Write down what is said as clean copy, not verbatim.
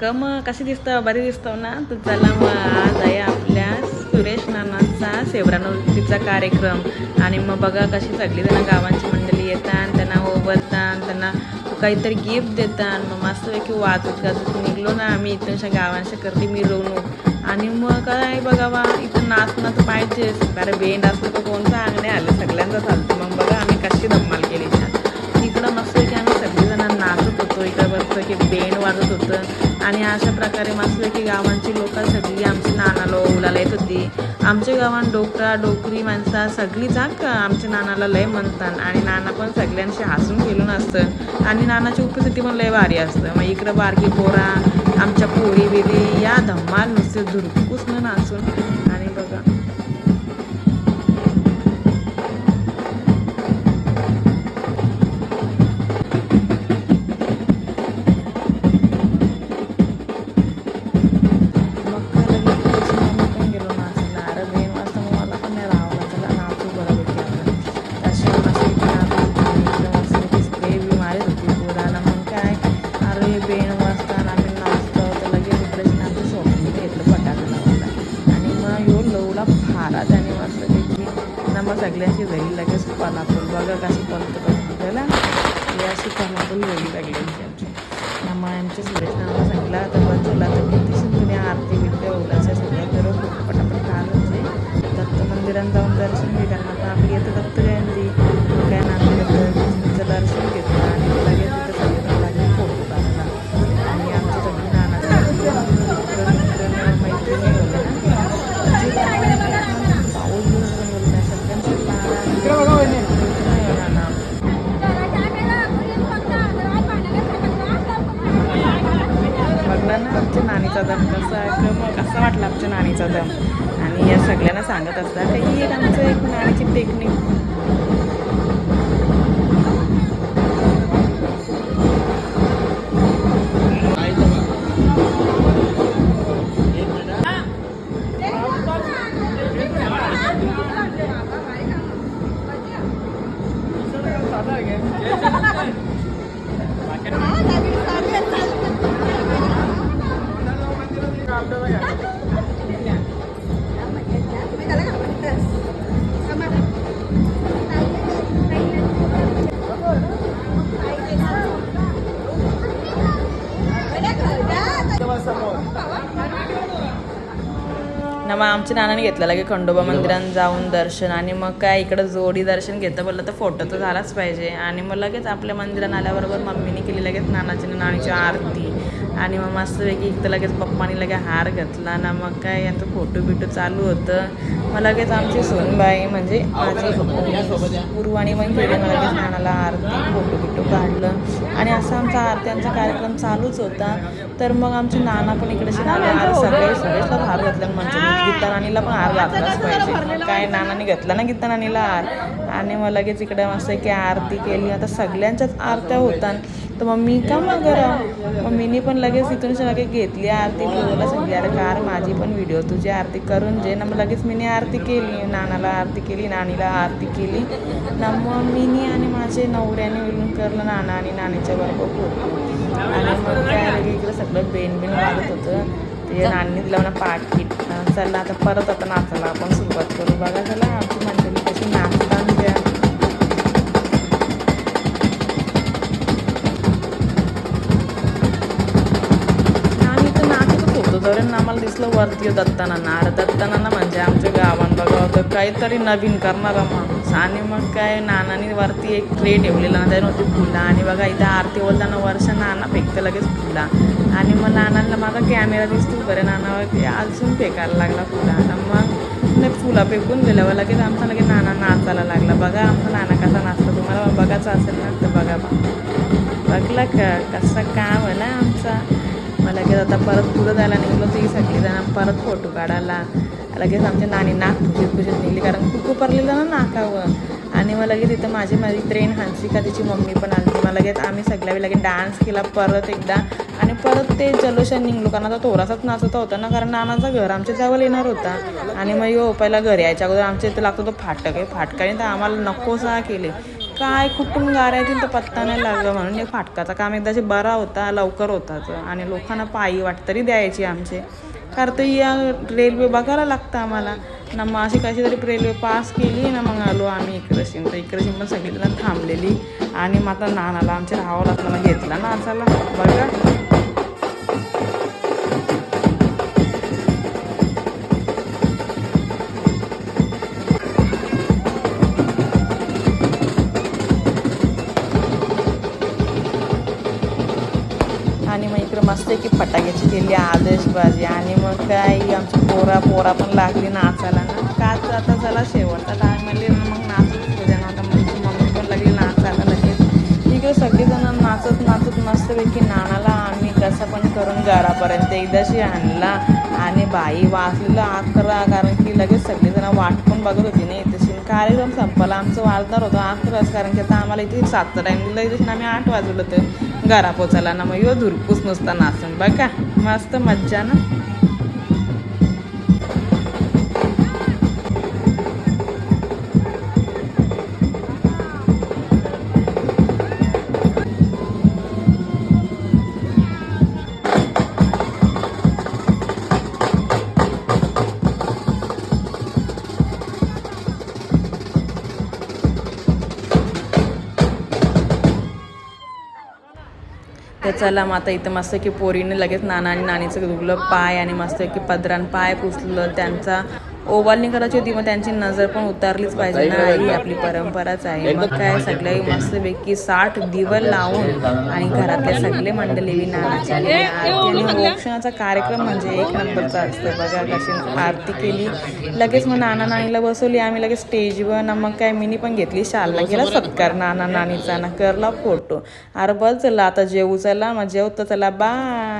मग कशी दिसतं, बरी दिसतो ना. तर चला मग आज आहे आपल्या सुरेश नानांचा सेवरानोत्तीचा कार्यक्रम. आणि मग बघा कशी सगळीजण गावांची मंडळी येतात, त्यांना ओवळतात, त्यांना काहीतरी गिफ्ट देतात. मग मस्तपैकी वाजत गाजत निघलो ना आम्ही इथूनशा गावांच्या करते मिरवणूक. आणि मग काय बघावा इथं नाचणं तर पाहिजेच, कारण बेंड असलं तर कोणतं अंगणे आलं, सगळ्यांचं चालतं. मग बघा आम्ही कशी धम्माल केली छान. इकडं मस्तपैकी आम्ही सगळेजण नाचत होतो, इकडं मस्तपैकी बेंड वाजत होतं. आणि अशा प्रकारे मस्तपैकी गावांची लोकं सगळी आमची नानाला ओवळायला येत होती. आमच्या गावात डोकरा डोकरी माणसं सगळी जाग आमच्या नानाला लय म्हणतात. आणि नाना पण सगळ्यांशी हसून खेळून असतं. आणि नानाची उपस्थिती पण लय भारी असतं. मग इकडं बारकी पोरा आमच्या पोरी बिरी या धम्माल नुसते धुरकूस न नाचून. आणि बघा मग सगळ्यांची वेळी लगेच पलापूल बघा कशी पलत आपल्याला हे अशी पलापूल वेळी लागली आमची. मग आमच्या सुरेश नावाला सांगितलं आता बंद झाला तर किती तुम्ही आरती बिरते ओलाच्या सगळ्या करून पटापट काढून दत्त मंदिरात जाऊन दर्शन घेतात. आता आपली येतं दत्त जयंती काय नांदेडचं दर्शन घेतलं आणि लगेच तिथं सगळं लागेल फोटो काढला. आणि आमच्या सगळी नानाचं मैत्रिणी बोलले ना पाऊस बोलण्या सगळ्यांचं बघला ना आमच्या नानीचा दम कसा आहे. मग कसा वाटला आमच्या नानीचा दम. आणि या सगळ्यांना सांगत असतात ही एक आमचं एक नानीची टेक्निक. मग आमच्या नानाने घेतलं लगे खंडोबा मंदिरात जाऊन दर्शन. आणि मग काय इकडं जोडी दर्शन घेतं बोललं तर फोटो तर झालाच पाहिजे. आणि मग लगेच आपल्या मंदिरात आल्याबरोबर मम्मीने केली लगेच नानाची नानीची आरती. आणि मग मस्तपैकी इथं लगेच पप्पानी लगे हार घेतला ना. मग काय यांचं फोटो बिटो चालू होतं. मग लगेच आमची सोनबाई म्हणजे माझी पूर्वाणी पण केली. मग लगेच नानाला आरती फोटो बिटो काढलं. आणि असं आमचा आरत्यांचा कार्यक्रम चालूच होता. तर मग आमचे नाना पण इकडे आले. आज सगळे सुरेशला हार घातलं म्हणजे गीता नानीला पण हार घातलाच पाहिजे. काय नानाने घेतला ना गीता नानीला हार. आणि मग लगेच इकडे मस्त की आरती केली. आता सगळ्यांच्याच आरत्या होतात तर मग मी का मग मम्मीने पण लगेच इथून लगेच घेतली आरती. बोलायला सांगितली अरे कार माझी पण व्हिडिओ तुझी आरती करून जे ना. मग लगेच मीने आरती केली, नानाला आरती केली, नानीला आरती केली ना. मग मीनी आणि माझे नवऱ्याने मिळून करलं नाना आणि नानीच्या बरोबर फोटो. आणि मग काय इकडे सगळं बेन वाजत होतं. ते नानीने दिला म्हणा पाकिट. चला आता परत आता नाचायला आपण सुरुवात करू. बघा चला आमची मंडळी कशी नाचतात त्या. कारण आम्हाला दिसलं वरती दत्तानांना. अरे दत्तानांना म्हणजे आमच्या गावात बघा होतं काहीतरी नवीन करणारा माणूस. आणि मग काय नानाने वरती एक ट्रे ठेवलेला ना त्यानंतर फुला. आणि बघा इथं आरती बोलताना वर्ष नाना फेकतं लगेच फुला. आणि मग नानांना माझा कॅमेरा दिसतो बरं नानावर अजून फेकायला लागला फुला. मग फुला फेकून दिल्यावर लगेच आमचा लगेच नाना नाचायला लागला. बघा आमचा नाना कसा नाचतो तुम्हाला बघायचं असेल ना तर बघा बघला का कसा काम आहे ना आमचा. मग लगेच आता परत पुढं जायला निघलो ती सगळीजण परत फोटो काढायला. लगेच आमच्या नानी नाक पुशीत निघली कारण कुकू पडलेलं ना नाकावर. आणि मग लगेच तिथं माझी ट्रेन हंसिका तिची मम्मी पण आली. मग लगेच आम्ही सगळ्या लगेच डान्स केला परत एकदा. आणि परत ते जल्लोषात निघलो कारण आता थोडासाच नाचत होता ना कारण नानाचं घर आमच्या जवळ येणार होता. आणि मग पहिला घर यायच्या अगोदर आमच्या इथं लागतो तो फाटक आहे. फाटकाने तर आम्हाला नकोसा केले काय कुठून गाड्या येतील तर पत्ता नाही लागला. म्हणून एक फाटकाचा काम एकदाची बरा होता, लवकर होताच. आणि लोकांना पायी वाट तरी द्यायची आमचे, कारण तर या रेल्वे बघायला लागतं आम्हाला ना. मग अशी कशी तरी रेल्वे पास केली ना, मग आलो आम्ही इकडे. तर इकडे पण सगळीजण थांबलेली आणि मग आता नानाला आमच्या राहावं लागलं. मग घेतला ना चला बघा. आणि मग इकडे मस्त की फटाक्याची केली आदर्शबाजी. आणि मग काय आमची पोरा पण लागली नाचायला ना. काच आता चला शेवटचा टायमाले मग नाचत होते ना. आता मम्मी पण लागली नाचायला लगेच. इकडे सगळेजण नाचत मस्तपैकी नानाला आम्ही कसं पण करून घरापर्यंत एकदाशी आणला. आणि बाई वाचलेलं 11, कारण की लगेच सगळेजण वाट पण बघत होती नाही. तशी कार्यक्रम संपला, आमचं वाजणार होतं 11च, कारण की आता आम्हाला इथे 7चा टाईम दिला. इथे आम्ही 8 वाजवलं होतं घरा पोचायला ना. मग धुरपूस नुसता नाचून बघा, मस्त मज्जा ना. तर चला मग आता इथं मस्त की पोरीने लगेच नाना आणि नानीचं धुगलं पाय आणि मस्त की पदरान पाय पुसलं. त्यांचा ओवाळणी करायची होती, मग त्यांची नजर पण उतारलीच पाहिजे ना. ही आपली परंपराच आहे. मग काय सगळे मस्तपैकी 60 दिवस लावून आणि घरातल्या सगळे मंडळी नानाची केली आरती. आणि मोक्षणाचा कार्यक्रम म्हणजे एक नंबरचा असतं बघा. कशी आरती केली लगेच. मग नाना नानीला बसवली आम्ही लगेच स्टेजवर ना. मग काय मिनी पण घेतली शालला, केला सत्कार नाना नानीचा ना, करला फोटो. अरे बस चला आता जेवू, चला मग जेवतो, चला बाय.